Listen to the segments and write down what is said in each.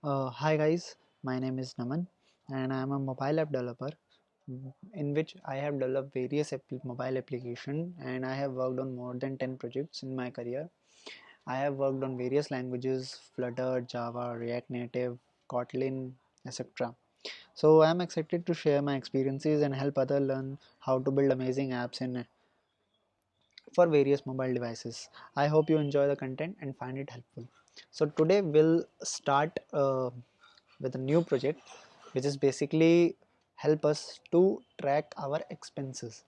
Hi guys, my name is Naman and I am a mobile app developer in which I have developed various mobile application and I have worked on more than 10 projects in my career. I have worked on various languages: Flutter, Java, React Native, Kotlin, etc. So I am excited to share my experiences and help others learn how to build amazing apps for various mobile devices. I hope you enjoy the content and find it helpful. So today we'll start with a new project which is basically help us to track our expenses,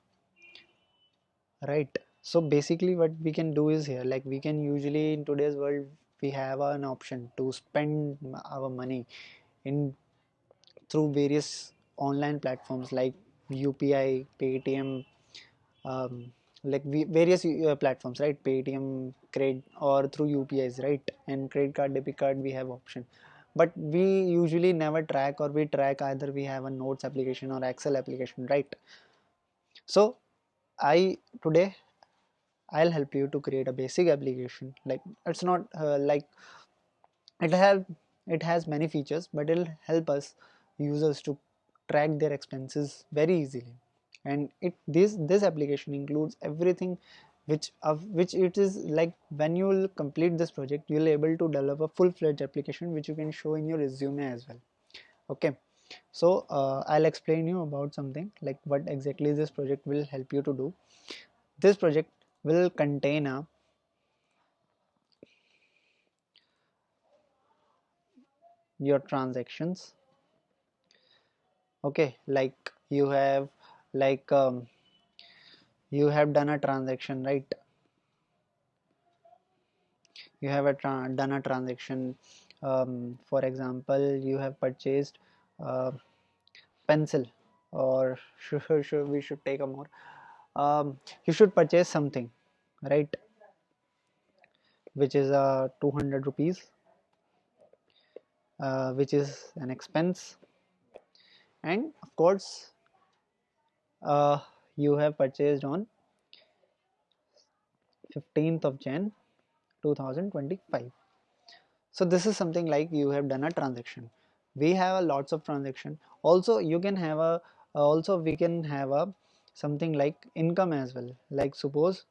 right? So basically what we can do is here, like we can usually in today's world we have an option to spend our money in through various online platforms like UPI, Paytm, like various platforms, right? Paytm, credit, or through UPIs, right? And credit card, debit card, we have option. But we usually never track, or we track either we have a notes application or Excel application, right? So I today I'll help you to create a basic application. Like it's not like it have it has many features, but it'll help us users to track their expenses very easily. And this application includes everything which it is like when you will complete this project you'll able to develop a full-fledged application which you can show in your resume as well. Okay, so I'll explain you about something like what exactly this project will help you to do. This project will contain your transactions. Okay, like like you have done a transaction, right? You have done a transaction. For example, you have purchased uh, pencil, or we should take a more you should purchase something, right? Which is 200 rupees, which is an expense. And of course uh, you have purchased on 15th of Jan 2025. So this is something like you have done a transaction. We have a lots of transaction. Also you can have a also we can have a something like income as well. Like suppose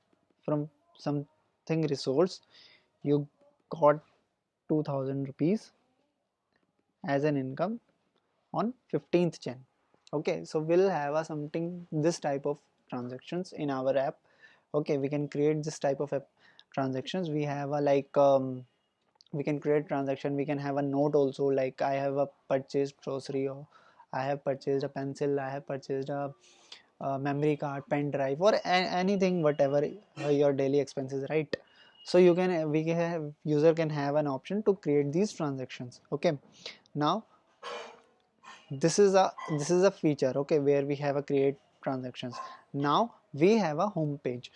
from something resource you got 2000 rupees as an income on 15th Jan. Okay, so we'll have a something this type of transactions in our app. Okay, we can create this type of app transactions. We have a like we can create transaction. We can have a note also, like I have a purchased grocery, or I have purchased a pencil, I have purchased a memory card, pen drive, or anything whatever your daily expenses, right? So you can we can have user can have an option to create these transactions. Okay, now this is a feature, okay, where we have a create transactions. Now we have a home page,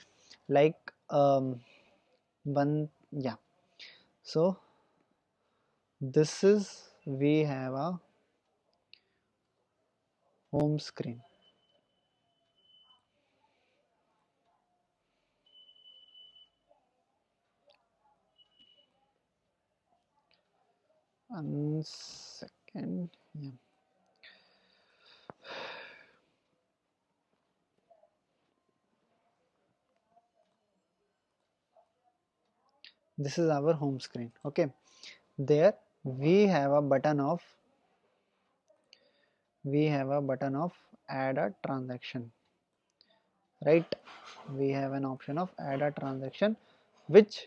like one, yeah. So this is we have a home screen. 1 second, yeah. This is our home screen. Okay, there we have a button of add a transaction, right? We have an option of add a transaction, which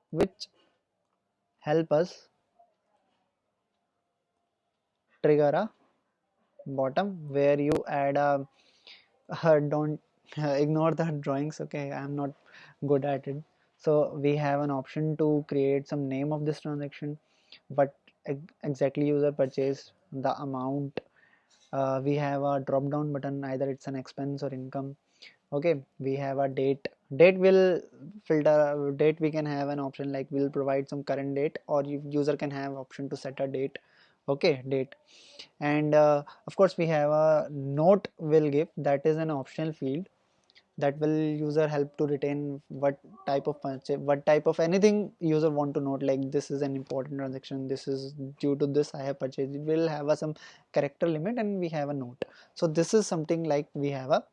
which help us trigger a bottom where you add a don't ignore the drawings, okay, I'm not good at it. So we have an option to create some name of this transaction, but exactly user purchase the amount. We have a drop down button, either it's an expense or income. Okay, we have a date will filter date. We can have an option like we'll provide some current date, or user can have option to set a date. Okay, date. And of course we have a note will give, that is an optional field. that will user help to retain what type of purchase, what type of anything user want to note, like this is an important transaction, this is due to this I have purchased. It will have a some character limit and we have a note. So this is something like we have a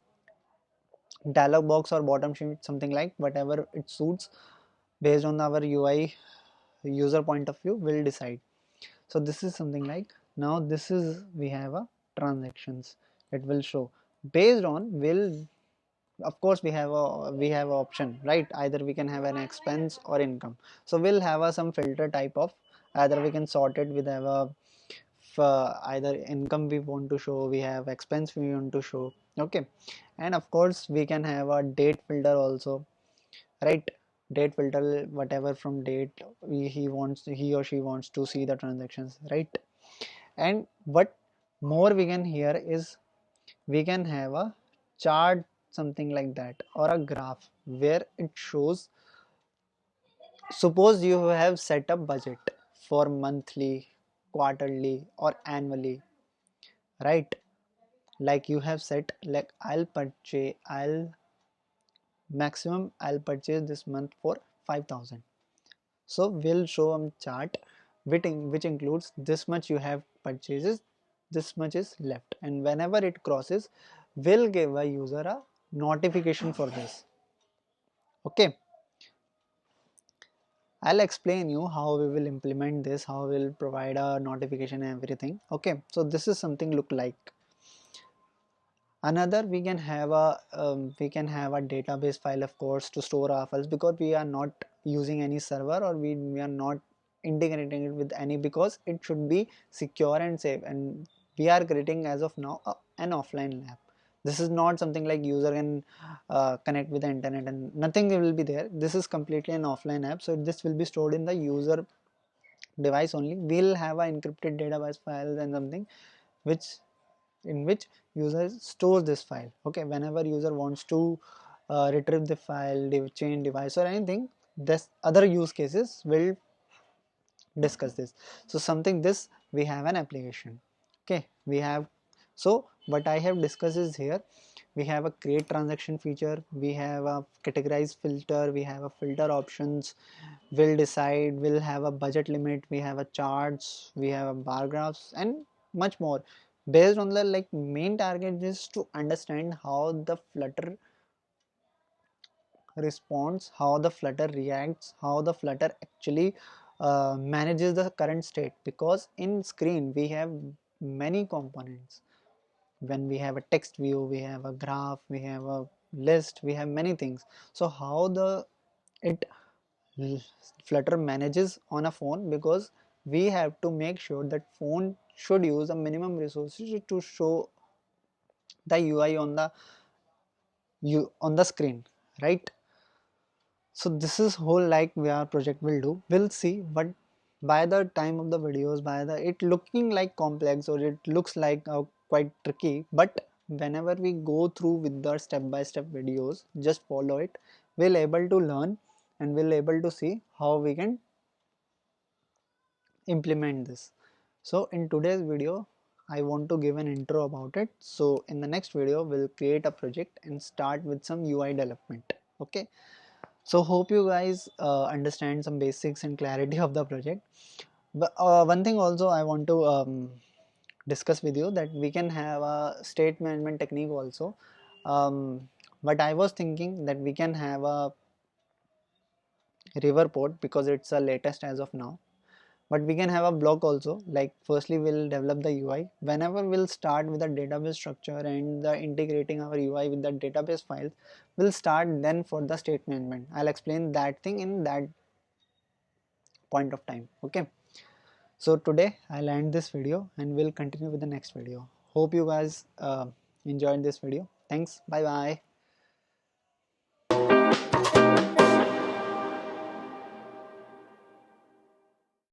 dialog box or bottom sheet, something like whatever it suits based on our UI user point of view will decide. So this is something like, now this is we have a transactions, it will show based on will, of course we have a option, right? Either we can have an expense or income. So we'll have a some filter type of, either we can sort it with have a either income we want to show, we have expense we want to show. Okay, and of course we can have a date filter also, right? Date filter, whatever from date he or she wants to see the transactions, right? And what more we can here is we can have a chart, something like that, or a graph where it shows, suppose you have set up budget for monthly, quarterly or annually, right? Like you have set, like I'll maximum I'll purchase this month for 5,000. So we'll show a chart which includes this much you have purchases, this much is left, and whenever it crosses we'll give a user a notification for this. Okay, I'll explain you how we will implement this, how we'll provide a notification and everything. Okay, so this is something look like. Another, we can have a database file, of course, to store our files, because we are not using any server, or we are not integrating it with any, because it should be secure and safe, and we are creating as of now an offline lab. This is not something like user can connect with the internet and nothing will be there. This is completely an offline app, so this will be stored in the user device only. We'll have a encrypted database files and something which, in which user stores this file. Okay, whenever user wants to retrieve the file, change device or anything, this other use cases will discuss this. So something this, we have an application. Okay, we have, so what I have discussed is here we have a create transaction feature, we have a categorize filter, we have a filter options, we'll decide, we'll have a budget limit, we have a charts, we have a bar graphs and much more. Based on the like main target is to understand how the Flutter responds, how the Flutter reacts, how the Flutter actually manages the current state, because in screen we have many components. When we have a text view, we have a graph, we have a list, we have many things. So how the it Flutter manages on a phone, because we have to make sure that phone should use a minimum resources to show the UI on the screen, right? So this is whole like our project will do. We'll see, but by the time of the videos, by the it looking like complex, or it looks like quite tricky, but whenever we go through with the step-by-step videos, just follow it, we'll able to learn and we'll able to see how we can implement this. So in today's video I want to give an intro about it. So in the next video we'll create a project and start with some UI development. Okay, so hope you guys understand some basics and clarity of the project. But one thing also I want to discuss with you, that we can have a state management technique also. But I was thinking that we can have a river port, because it's the latest as of now. But we can have a block also, like firstly we'll develop the UI. Whenever we'll start with the database structure and the integrating our UI with the database files, we'll start then for the state management. I'll explain that thing in that point of time. Okay, so today I'll end this video and we'll continue with the next video. Hope you guys enjoyed this video. Thanks, bye bye.